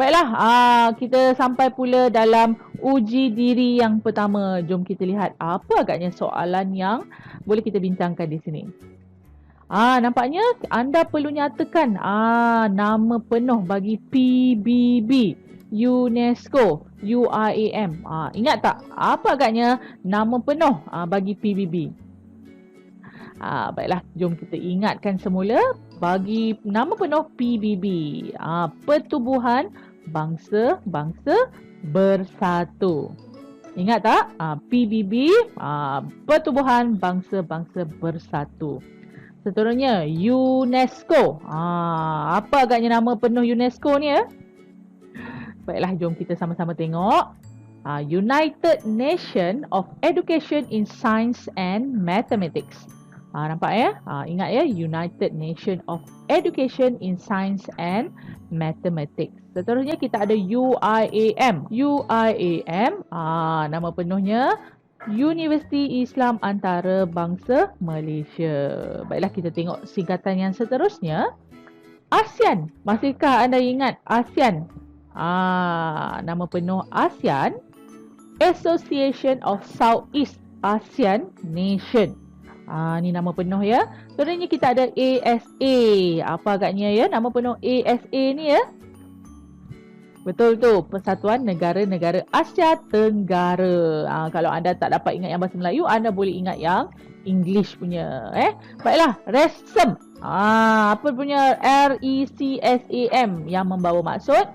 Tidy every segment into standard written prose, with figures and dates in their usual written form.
Baiklah, kita sampai pula dalam uji diri yang pertama. Jom kita lihat apa agaknya soalan yang boleh kita bincangkan di sini. Nampaknya anda perlu nyatakan nama penuh bagi PBB, UNESCO, UIAM. Ingat tak apa agaknya nama penuh bagi PBB? Baiklah, jom kita ingatkan semula bagi nama penuh PBB. Pertubuhan Bangsa-Bangsa Bersatu. Ingat tak? PBB, Pertubuhan Bangsa-Bangsa Bersatu. Seterusnya, UNESCO. Apa agaknya nama penuh UNESCO ni ya? Baiklah, jom kita sama-sama tengok. United Nation of Education in Science and Mathematics. Nampak ya? Ingat ya, United Nation of Education in Science and Mathematics. Seterusnya kita ada UIAM. UIAM, nama penuhnya Universiti Islam Antarabangsa Malaysia. Baiklah, kita tengok singkatan yang seterusnya. ASEAN. Masihkah anda ingat ASEAN? Nama penuh ASEAN, Association of Southeast Asian Nation. Ni nama penuh ya. Seterusnya kita ada ASA. Apa agaknya ya nama penuh ASA ni ya? Betul tu, Persatuan Negara-Negara Asia Tenggara. Kalau anda tak dapat ingat yang bahasa Melayu, anda boleh ingat yang English punya. Baiklah, RECSAM. Apa punya RECSAM yang membawa maksud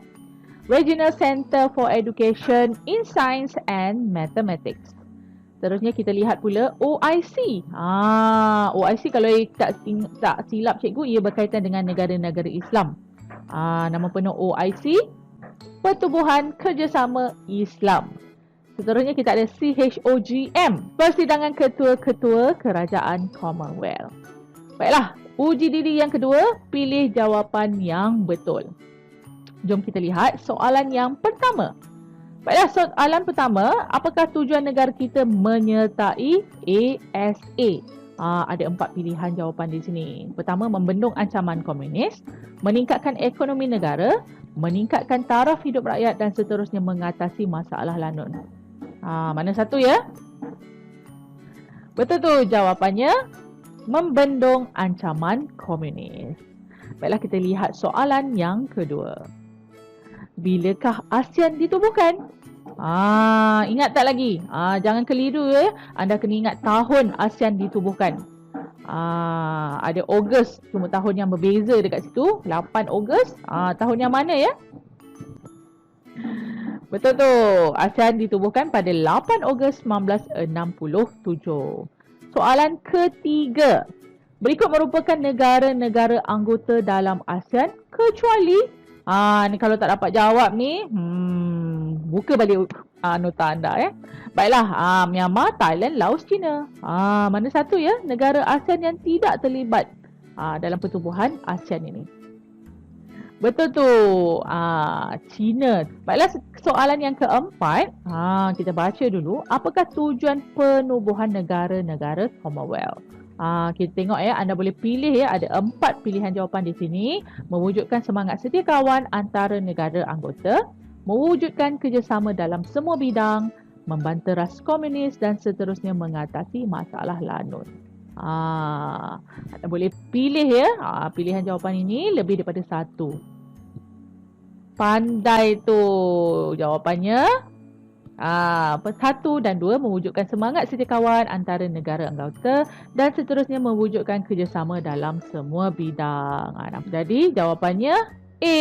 Regional Center for Education in Science and Mathematics. Seterusnya kita lihat pula OIC. OIC kalau tak silap cikgu, ia berkaitan dengan negara-negara Islam. Nama penuh OIC, Pertubuhan Kerjasama Islam. Seterusnya kita ada CHOGM, Persidangan Ketua-Ketua Kerajaan Commonwealth. Baiklah, uji diri yang kedua, pilih jawapan yang betul. Jom kita lihat soalan yang pertama. Baiklah, soalan pertama, apakah tujuan negara kita menyertai ASA? Ada 4 pilihan jawapan di sini. Pertama, membendung ancaman komunis, meningkatkan ekonomi negara, meningkatkan taraf hidup rakyat dan seterusnya mengatasi masalah lanun. Mana satu ya? Betul tu jawapannya, membendung ancaman komunis. Baiklah, kita lihat soalan yang kedua. Bilakah ASEAN ditubuhkan? Ingat tak lagi? Jangan keliru ya. Anda kena ingat tahun ASEAN ditubuhkan. Ada Ogos, cuma tahun yang berbeza dekat situ. 8 Ogos. Tahun yang mana ya? Betul tu. ASEAN ditubuhkan pada 8 Ogos 1967. Soalan ketiga. Berikut merupakan negara-negara anggota dalam ASEAN kecuali ni kalau tak dapat jawab ni, buka balik nota anda ya. Baiklah, Myanmar, Thailand, Laos, China. Mana satu ya negara ASEAN yang tidak terlibat dalam pertubuhan ASEAN ini? Betul tu, China. Baiklah, soalan yang keempat, kita baca dulu. Apakah tujuan penubuhan negara-negara Commonwealth? Kita tengok ya, anda boleh pilih ya, ada 4 pilihan jawapan di sini. Mewujudkan semangat setia kawan antara negara anggota, mewujudkan kerjasama dalam semua bidang, membanteras komunis dan seterusnya mengatasi masalah lanun. Anda boleh pilih ya, pilihan jawapan ini lebih daripada satu. Pandai tu jawapannya. 1 dan 2 mewujudkan semangat setia kawan antara negara anggota dan seterusnya mewujudkan kerjasama dalam semua bidang. Jadi jawapannya A.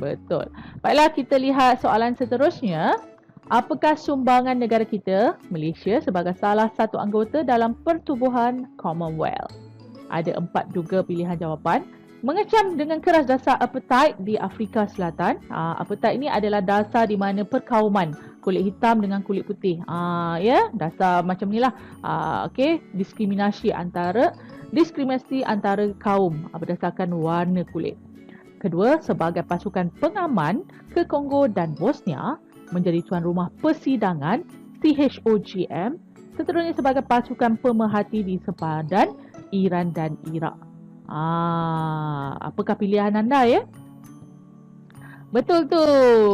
Betul. Baiklah, kita lihat soalan seterusnya. Apakah sumbangan negara kita, Malaysia, sebagai salah satu anggota dalam pertubuhan Commonwealth? Ada 4 juga pilihan jawapan. Mengecam dengan keras dasar apartheid di Afrika Selatan. Apartheid ini adalah dasar di mana perkauman kulit hitam dengan kulit putih. Ya, dasar macam inilah. Diskriminasi antara kaum berdasarkan warna kulit. Kedua, sebagai pasukan pengaman ke Kongo dan Bosnia menjadi tuan rumah persidangan CHOGM. Seterusnya sebagai pasukan pemerhati di sepadan Iran dan Iraq. Apakah pilihan anda ya? Betul tu.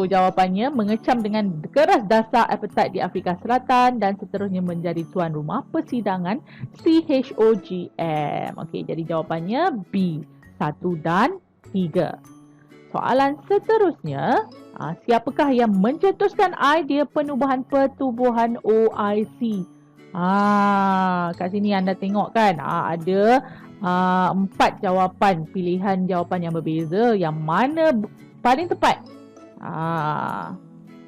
Jawapannya mengecam dengan keras dasar apartheid di Afrika Selatan dan seterusnya menjadi tuan rumah persidangan CHOGM. Okey, jadi jawapannya B, 1 dan 3. Soalan seterusnya, siapakah yang mencetuskan idea penubuhan pertubuhan OIC? Kat sini anda tengok kan, ada 4 jawapan, pilihan jawapan yang berbeza. Yang mana paling tepat?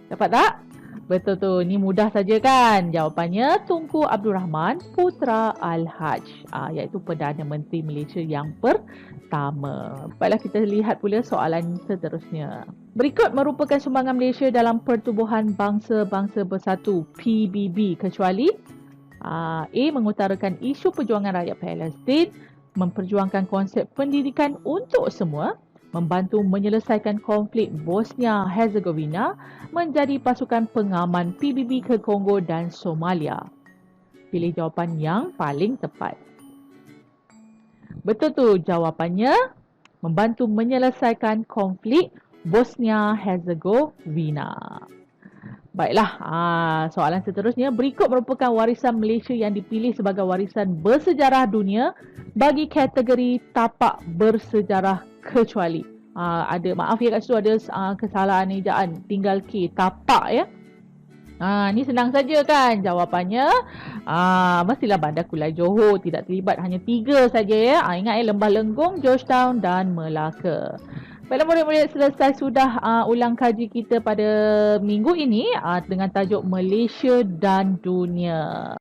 Dapat tak? Betul tu, ni mudah saja kan. Jawapannya Tunku Abdul Rahman Putra Al-Haj, iaitu Perdana Menteri Malaysia yang pertama. Baiklah, kita lihat pula soalan seterusnya. Berikut merupakan sumbangan Malaysia dalam Pertubuhan Bangsa-Bangsa Bersatu PBB kecuali A. Mengutarakan isu perjuangan rakyat Palestin, memperjuangkan konsep pendidikan untuk semua, membantu menyelesaikan konflik Bosnia-Herzegovina, menjadi pasukan pengaman PBB ke Kongo dan Somalia. Pilih jawapan yang paling tepat. Betul tu, jawapannya membantu menyelesaikan konflik Bosnia-Herzegovina. Baiklah, soalan seterusnya. Berikut merupakan warisan Malaysia yang dipilih sebagai warisan bersejarah dunia bagi kategori tapak bersejarah kecuali. Ada, maaf ya kat situ ada kesalahan ejaan, tinggal K, tapak ya. Ni senang saja kan jawapannya. Mestilah Bandar Kulai Johor, tidak terlibat, hanya 3 saja ya. Ingat ya, Lembah Lenggong, Georgetown dan Melaka. Baiklah murid-murid, selesai sudah ulang kaji kita pada minggu ini dengan tajuk Malaysia dan Dunia.